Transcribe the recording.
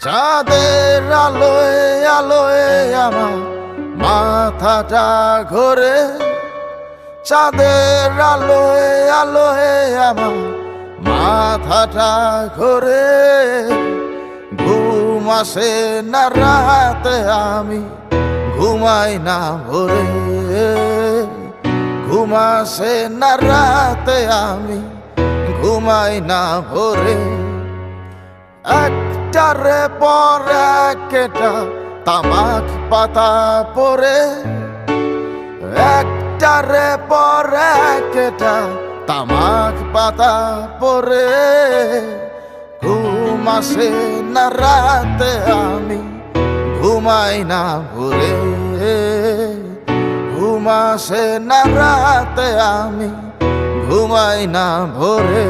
চাঁদের আলোয় আলোয় আমার মাথাটা ঘোরে, চাঁদের আলোয় আলোয় আমার মাথাটা ঘোরে। ঘুম আসে না রাতে, আমি ঘুমাই না ভোরে। ঘুম আসে না রাতে, আমি ঘুমাই না ভোরে। একটারে পর একটা তামাক পাতা পরে, একটারে পর একটা তামাক পাতা পরে। ঘুম আসে না রাতে, আমি ঘুমাই না ভোরে। ঘুম আসে না রাতে, আমি ঘুমাই না ভোরে।